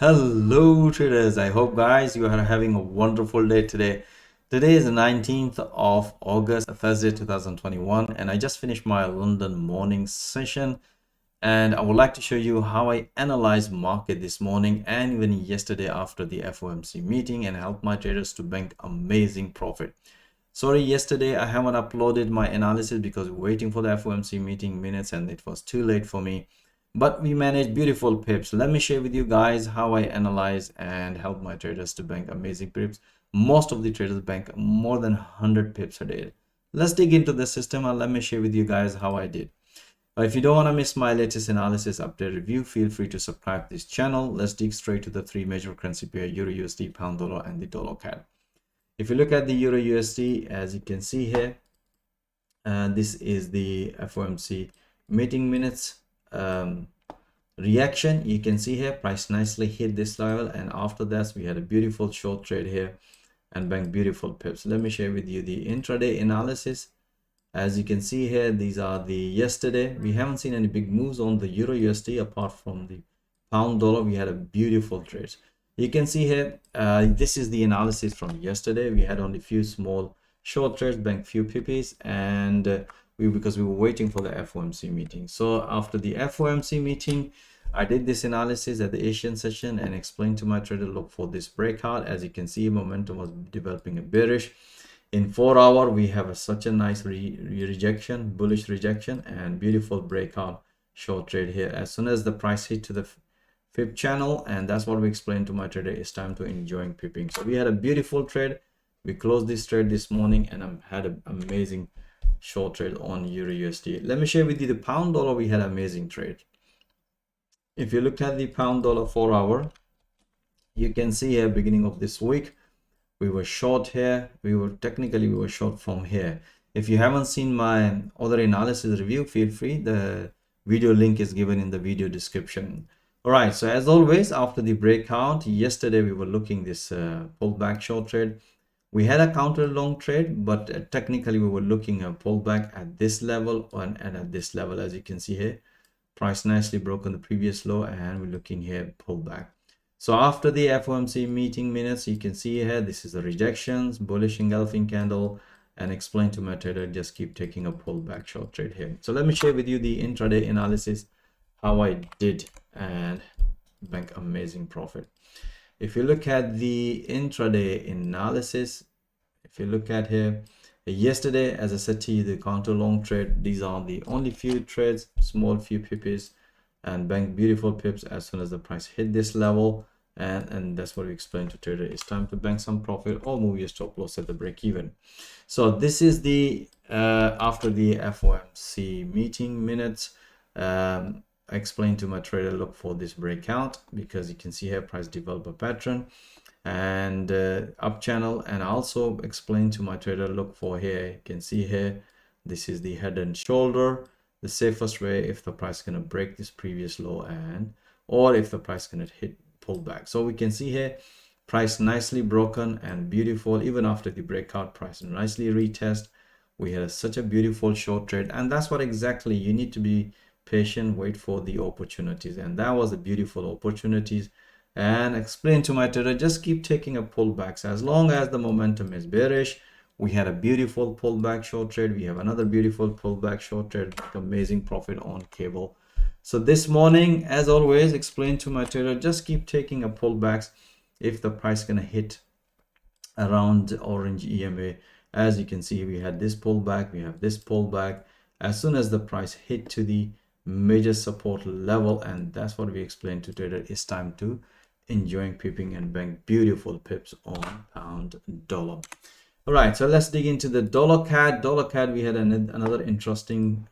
Hello traders, I hope guys you are having a wonderful day today. Today is the 19th of August, Thursday 2021, and I just finished my London morning session, and I would like to show you how I analyzed market this morning and even yesterday after the FOMC meeting and help my traders to bank amazing profit. Sorry, yesterday I haven't uploaded my analysis because we're waiting for the FOMC meeting minutes and it was too late for me. But we managed beautiful pips. Let me share with you guys how I analyze and help my traders to bank amazing pips. Most of the traders bank more than 100 pips a day. Let's dig into the system and let me share with you guys how I did. If you don't want to miss my latest analysis update review, feel free to subscribe to this channel. Let's dig straight to the three major currency pair, EURUSD, pound dollar, and the dollar CAD. If you look at the EURUSD, as you can see here, this is the FOMC meeting minutes reaction. You can see here price nicely hit this level, and after that we had a beautiful short trade here and banked beautiful pips. Let me share with you the intraday analysis. As you can see here, these are the yesterday. We haven't seen any big moves on the EURUSD apart from the pound dollar. We had a beautiful trade. You can see here, this is the analysis from yesterday. We had only a few small short trades, banked few PPs, and because we were waiting for the FOMC meeting. So after the FOMC meeting, I did this analysis at the Asian session and explained to my trader, look for this breakout. As you can see, momentum was developing a bearish. In 4 hour, we have such a nice rejection, bullish rejection, and beautiful breakout short trade here. As soon as the price hit to the fib channel, and that's what we explained to my trader, it's time to enjoying pipping. So we had a beautiful trade. We closed this trade this morning, and I had an amazing short trade on EURUSD. Let me share with you the pound dollar. We had an amazing trade. If you look at the pound dollar 4 hour, you can see here beginning of this week we were short here. We were short from here. If you haven't seen my other analysis review, feel free, the video link is given in the video description. All right, so as always, after the breakout yesterday, we were looking this pullback short trade. We had a counter long trade, but technically we were looking a pullback at this level and at this level. As you can see here, price nicely broke on the previous low, and we're looking here pullback. So after the FOMC meeting minutes, you can see here, this is the rejections, bullish engulfing candle, and explain to my trader, just keep taking a pullback short trade here. So let me share with you the intraday analysis, how I did and bank amazing profit. If you look at the intraday analysis, if you look at here, yesterday, as I said to you, the counter long trade, these are the only few trades, small few pips, and bank beautiful pips as soon as the price hit this level, and that's what we explained to trader, it's time to bank some profit or move your stop loss at the break even. So this is the after the FOMC meeting minutes. I explained to my trader, look for this breakout, because you can see here price develop a pattern and up channel, and also explain to my trader, look for here, you can see here, this is the head and shoulder. The safest way, if the price is going to break this previous low, and or if the price is going to hit pullback. So we can see here price nicely broken and beautiful. Even after the breakout, price nicely retest. We had such a beautiful short trade, and that's what exactly you need to be patient, wait for the opportunities, and that was a beautiful opportunities. And explain to my trader, just keep taking a pullbacks as long as the momentum is bearish. We had a beautiful pullback short trade. We have another beautiful pullback short trade, amazing profit on cable. So this morning, as always, explain to my trader, just keep taking a pullbacks if the price gonna hit around orange EMA. As you can see, we had this pullback, we have this pullback. As soon as the price hit to the major support level, and that's what we explained to trader, it's time to enjoying pipping and bank beautiful pips on pound dollar. All right, so let's dig into the dollar CAD. Dollar CAD, we had another interesting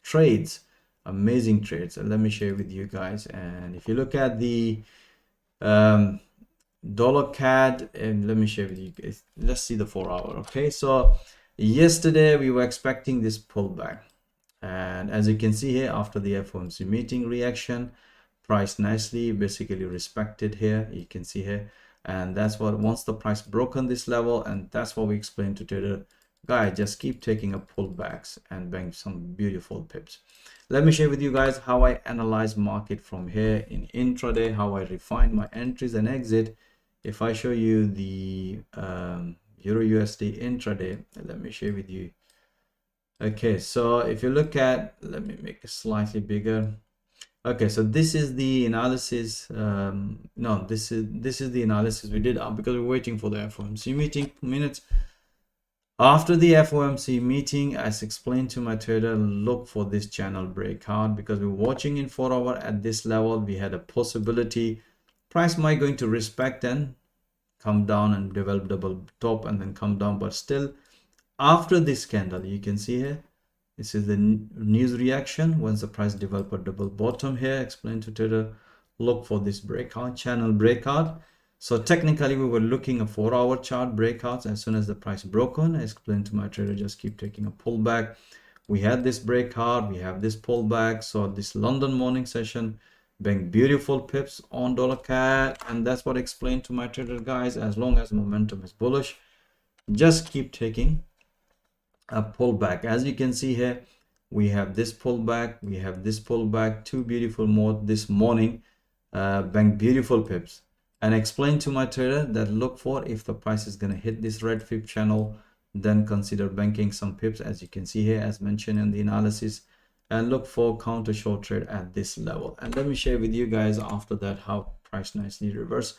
trades, amazing trades. And let me share with you guys. And if you look at the dollar CAD, and let me share with you guys, let's see the 4 hour. Okay, so yesterday we were expecting this pullback, and as you can see here, after the FOMC meeting reaction, price nicely basically respected here, you can see here. And that's what, once the price broke on this level, and that's what we explained to trader, guy, just keep taking a pullbacks and bank some beautiful pips. Let me share with you guys how I analyze market from here in intraday, how I refine my entries and exit. If I show you the EURUSD intraday, let me share with you. Okay, so if you look at, let me make it slightly bigger. Okay, so this is the analysis. No, this is the analysis we did because we're waiting for the FOMC meeting minutes. After the FOMC meeting, as explained to my trader, look for this channel breakout because we're watching in 4 hour at this level. We had a possibility price might going to respect and come down and develop double top and then come down, but still after this candle, you can see here, this is the news reaction. Once the price develop a double bottom here, explain to trader, look for this breakout, channel breakout. So technically we were looking a 4 hour chart breakouts. As soon as the price broke on, I explained to my trader, just keep taking a pullback. We had this breakout, we have this pullback. So this London morning session being beautiful pips on dollar CAD, and that's what I explained to my trader guys. As long as momentum is bullish, just keep taking a pullback. As you can see here, we have this pullback, we have this pullback, two beautiful more this morning, bang beautiful pips. And explain to my trader that look for, if the price is going to hit this red fib channel, then consider banking some pips, as you can see here as mentioned in the analysis, and look for counter short trade at this level. And let me share with you guys after that how price nicely reverse.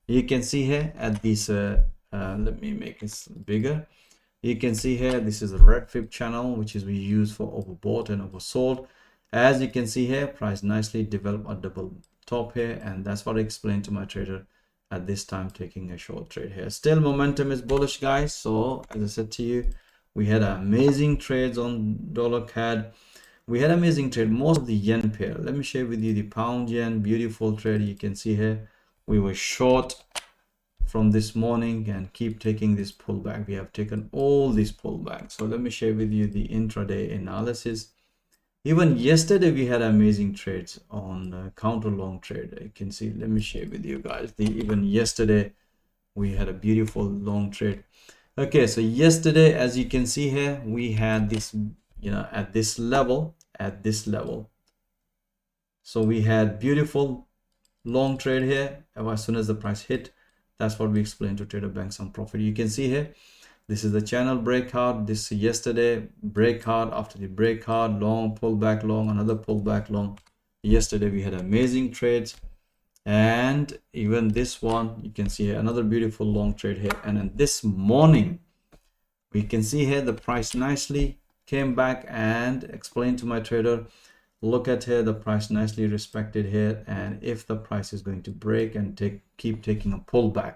You can see here at this let me make this bigger. You can see here, this is a red fib channel, which is we use for overbought and oversold. As you can see here, price nicely developed a double top here, and that's what I explained to my trader at this time, taking a short trade here. Still momentum is bullish, guys. So as I said to you, we had amazing trades on dollar CAD. We had amazing trade, most of the yen pair. Let me share with you the pound yen, beautiful trade. You can see here we were short from this morning and keep taking this pullback. We have taken all these pullbacks. So let me share with you the intraday analysis. Even yesterday we had amazing trades on counter long trade. You can see, let me share with you guys, even yesterday we had a beautiful long trade. Okay, so yesterday, as you can see here, we had this, you know, at this level. So we had beautiful long trade here. As soon as the price hit, that's what we explained to trader, bank some profit. You can see here, this is the channel breakout. This yesterday breakout, after the breakout, long pullback long, another pullback long. Yesterday we had amazing trades, and even this one, you can see here, another beautiful long trade here. And then this morning we can see here the price nicely came back, and explained to my trader, look at here, the price nicely respected here, and if the price is going to break and keep taking a pullback,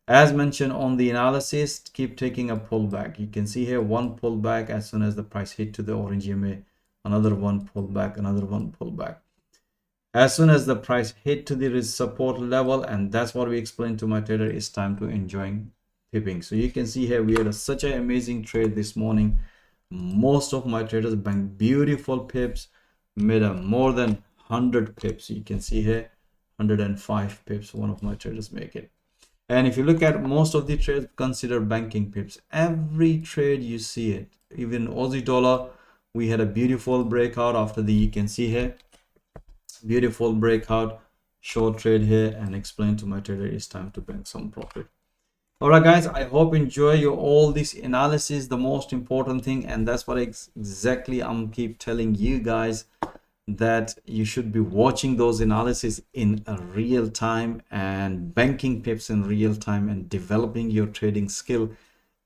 as mentioned on the analysis, keep taking a pullback. You can see here one pullback as soon as the price hit to the orange EMA, another one pullback, another one pullback. As soon as the price hit to the support level, and that's what we explained to my trader, it's time to enjoy pipping. So you can see here we had such an amazing trade this morning. Most of my traders banked beautiful pips, made a more than 100 pips. You can see here 105 pips one of my traders make it. And if you look at most of the trades, consider banking pips. Every trade you see it. Even Aussie dollar, we had a beautiful breakout after the, you can see here, beautiful breakout, short trade here, and explain to my trader it's time to bank some profit. All right, guys, I hope you enjoy all this analysis, the most important thing, and that's what exactly I'm keep telling you guys, that you should be watching those analysis in a real time and banking pips in real time and developing your trading skill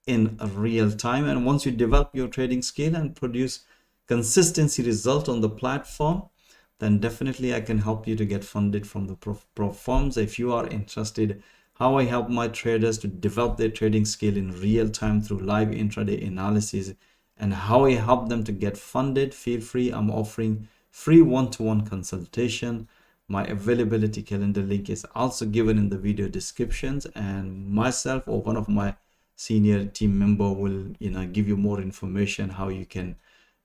in a real time. And once you develop your trading skill and produce consistency result on the platform, then definitely I can help you to get funded from the prof firms. If you are interested how I help my traders to develop their trading skill in real time through live intraday analysis, and how I help them to get funded, feel free. I'm offering free one-to-one consultation. My availability calendar link is also given in the video descriptions, and myself or one of my senior team member will, you know, give you more information how you can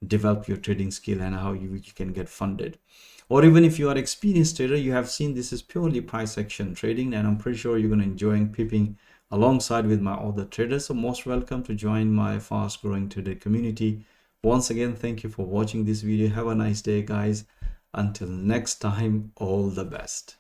develop your trading skill and how you can get funded. Or even if you are experienced trader, you have seen this is purely price action trading, and I'm pretty sure you're going to enjoy pipping alongside with my other traders. So most welcome to join my fast growing trader community Once again, thank you for watching this video. Have a nice day, guys. Until next time, all the best.